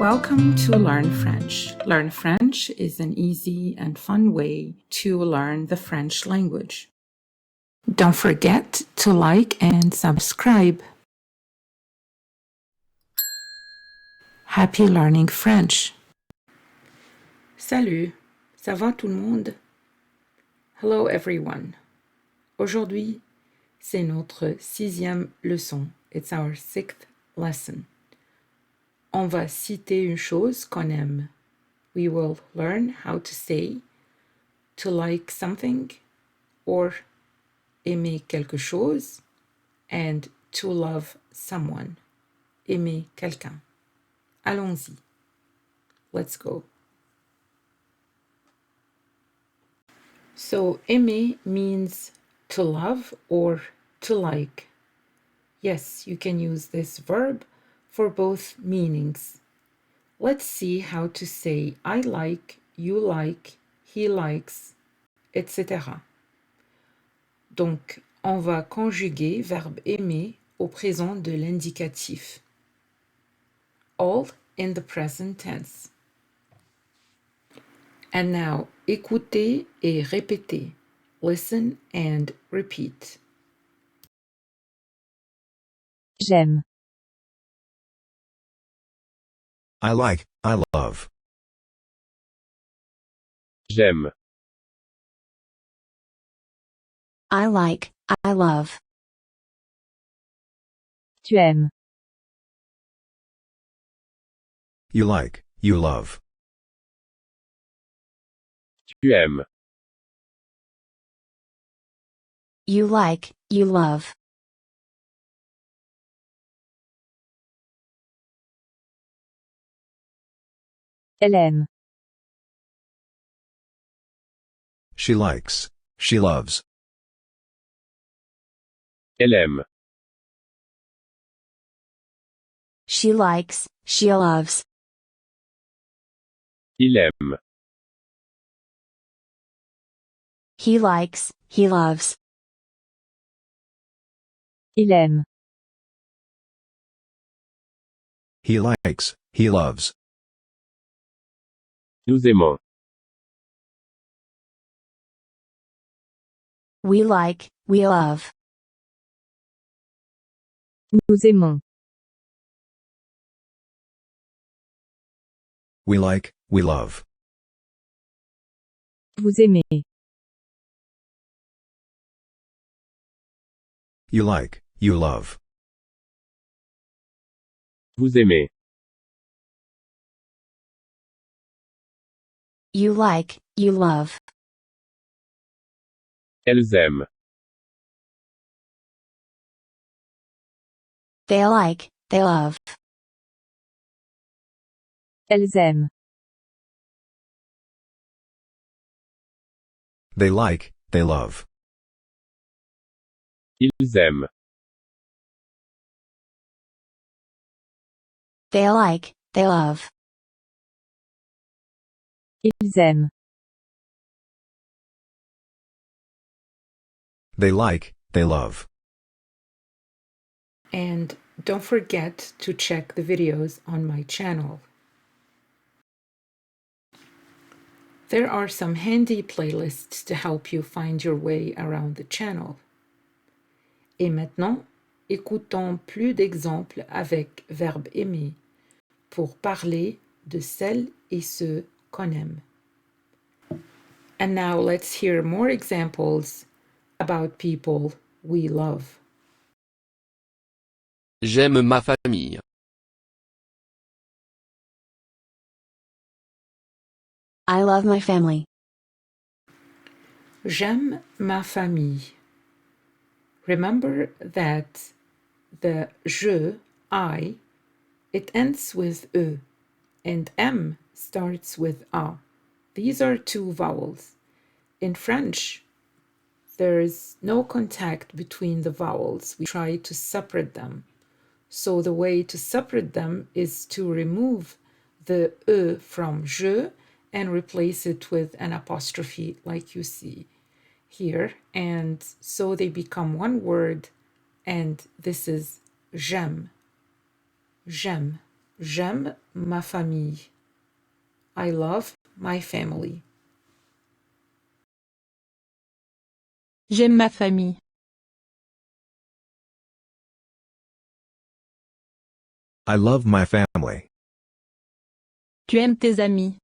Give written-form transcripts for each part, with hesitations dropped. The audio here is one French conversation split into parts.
Welcome to Learn French. Learn French is an easy and fun way to learn the French language. Don't forget to like and subscribe. Happy learning French. Salut, ça va tout le monde? Hello everyone. Aujourd'hui, c'est notre 6e leçon. It's our 6th lesson. On va citer une chose qu'on aime. We will learn how to say to like something or aimer quelque chose and to love someone. Aimer quelqu'un. Allons-y. Let's go. So, aimer means to love or to like. Yes, you can use this verb for both meanings. Let's see how to say I like, you like, he likes, etc. Donc, on va conjuguer verbe aimer au présent de l'indicatif. All in the present tense. And now, écoutez et répétez. Listen and repeat. J'aime. I like, I love. J'aime. I like, I love. Tu aimes. You like, you love. Tu aimes. You like, you love. Elle aime. She likes, she loves. Elle aime. She likes, she loves. Il aime. He likes, he loves. Il aime. He likes, he loves. Nous aimons. We like, we love. Nous aimons. We like, we love. Vous aimez. You like, you love. Vous aimez. You like, you love. Elles aiment. They like, they love. Elles aiment. They like, they love. Ils aiment. They like, they love. Ils aiment. They like, they love. And don't forget to check the videos on my channel. There are some handy playlists to help you find your way around the channel. Et maintenant, écoutons plus d'exemples avec verbe aimer pour parler de celles et ceux qu'on aime. And now let's hear more examples about people we love. J'aime ma famille. I love my family. J'aime ma famille. Remember that the je, I, it ends with e, and m starts with a. These are two vowels. In French, there is no contact between the vowels. We try to separate them. So the way to separate them is to remove the e from je and replace it with an apostrophe like you see here. And so they become one word, and this is j'aime. J'aime. J'aime ma famille. I love my family. J'aime ma famille. I love my family. Tu aimes tes amis.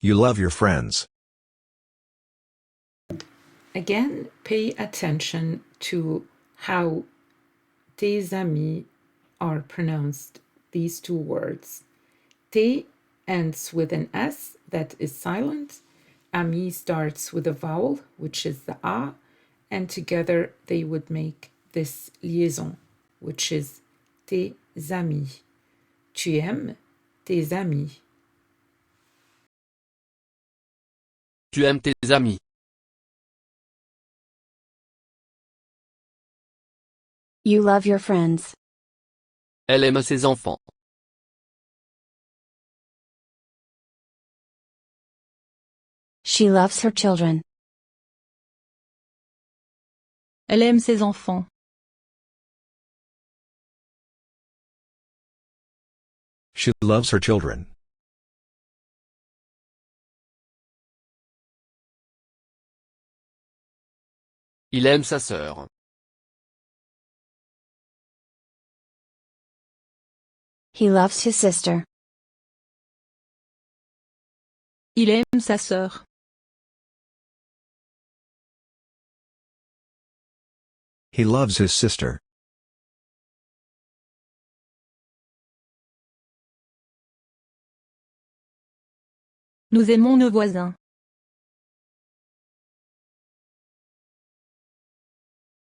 You love your friends. Again, pay attention to how tes amis are pronounced, these two words. Tes ends with an S that is silent. Ami starts with a vowel, which is the A, and together they would make this liaison, which is tes amis. Tu aimes tes amis. Tu aimes tes amis. You love your friends. Elle aime ses enfants. She loves her children. Elle aime ses enfants. She loves her children. Il aime sa sœur. He loves his sister. Il aime sa sœur. He loves his sister. Nous aimons nos voisins.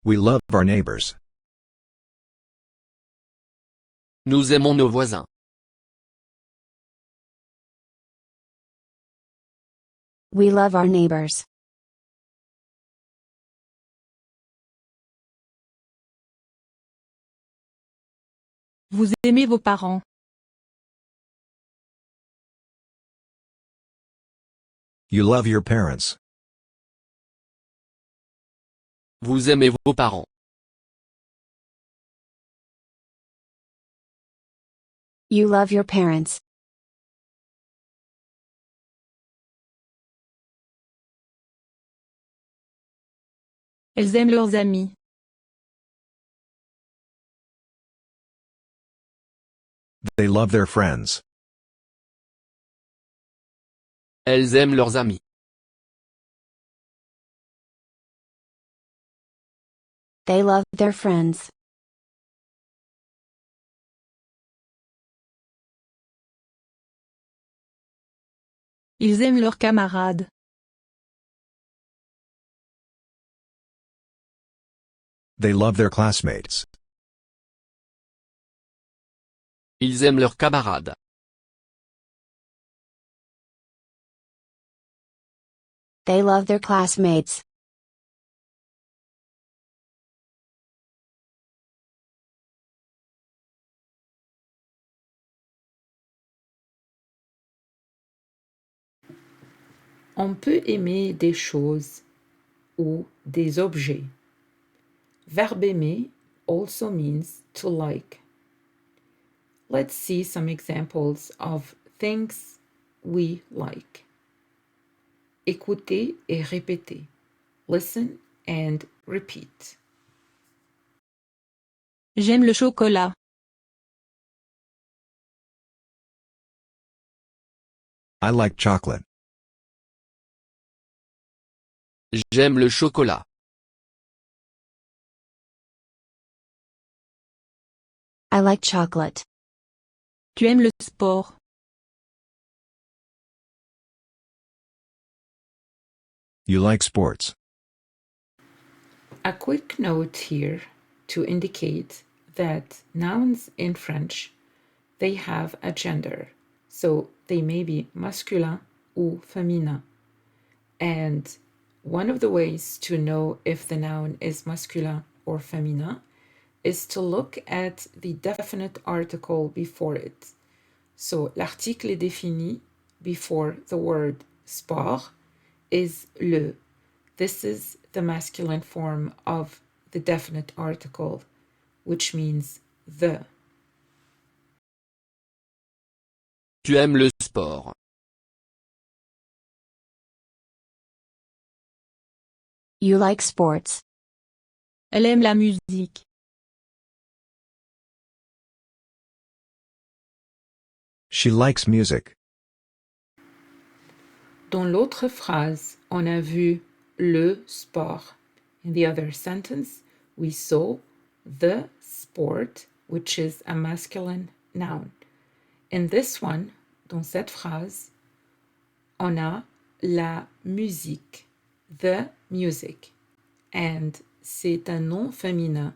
We love our neighbors. Nous aimons nos voisins. We love our neighbors. Vous aimez vos parents. You love your parents. Vous aimez vos parents. You love your parents. Elles aiment leurs amis. They love their friends. Elles aiment leurs amis. They love their friends. Ils aiment leurs camarades. They love their classmates. Ils aiment leurs camarades. They love their classmates. On peut aimer des choses ou des objets. Verb aimer also means to like. Let's see some examples of things we like. Écouter et répéter. Listen and repeat. J'aime le chocolat. I like chocolate. J'aime le chocolat. I like chocolate. Tu aimes le sport. You like sports. A quick note here to indicate that nouns in French, they have a gender, so they may be masculin ou féminin. And one of the ways to know if the noun is masculin or féminin is to look at the definite article before it. So l'article défini before the word sport is le. This is the masculine form of the definite article, which means the. Tu aimes le sport. You like sports. Elle aime la musique. She likes music. Dans l'autre phrase, on a vu le sport. In the other sentence, we saw the sport, which is a masculine noun. In this one, dans cette phrase, on a la musique, the music. And c'est un nom féminin.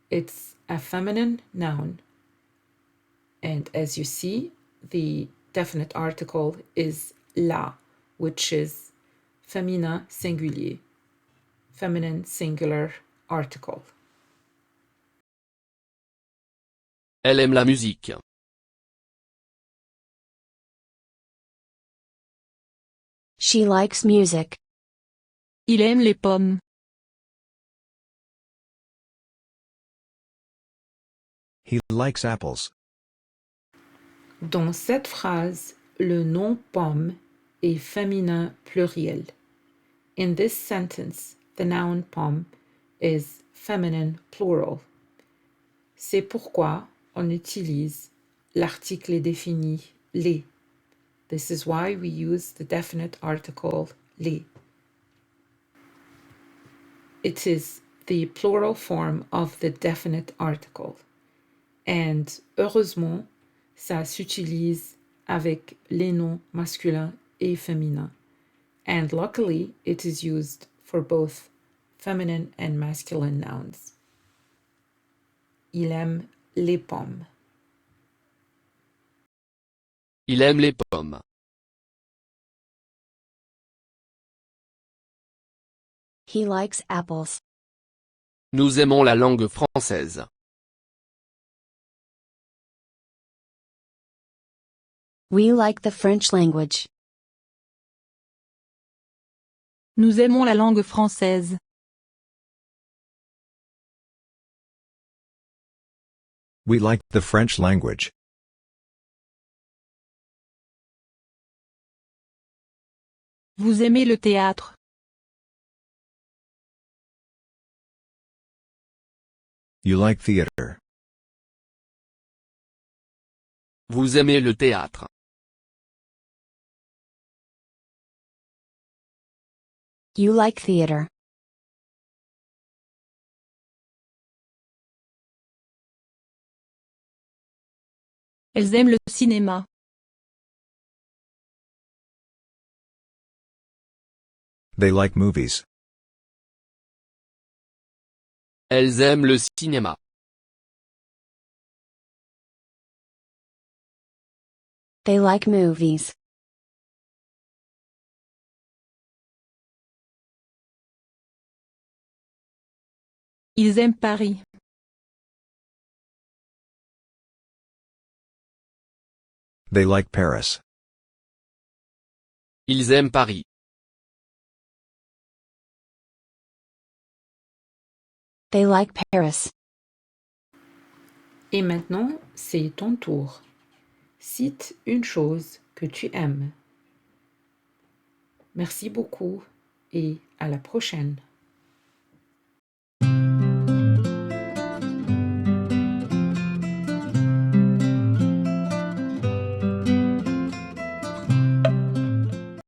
It's a feminine noun. And as you see, the definite article is la, which is féminin singulier, feminine singular article. Elle aime la musique. She likes music. Il aime les pommes. He likes apples. Dans cette phrase, le nom pomme est féminin pluriel. In this sentence, the noun pomme is feminine plural. C'est pourquoi on utilise l'article défini les. This is why we use the definite article les. It is the plural form of the definite article. And heureusement, ça s'utilise avec les noms masculins et féminins. And luckily, it is used for both feminine and masculine nouns. Il aime les pommes. Il aime les pommes. He likes apples. Nous aimons la langue française. We like the French language. Nous aimons la langue française. We like the French language. Vous aimez le théâtre. You like theater. Vous aimez le théâtre. You like theater. Elles aiment le cinéma. They like movies. Elles aiment le cinéma. They like movies. Ils aiment Paris. They like Paris. Ils aiment Paris. They like Paris. Et maintenant, c'est ton tour. Cite une chose que tu aimes. Merci beaucoup et à la prochaine.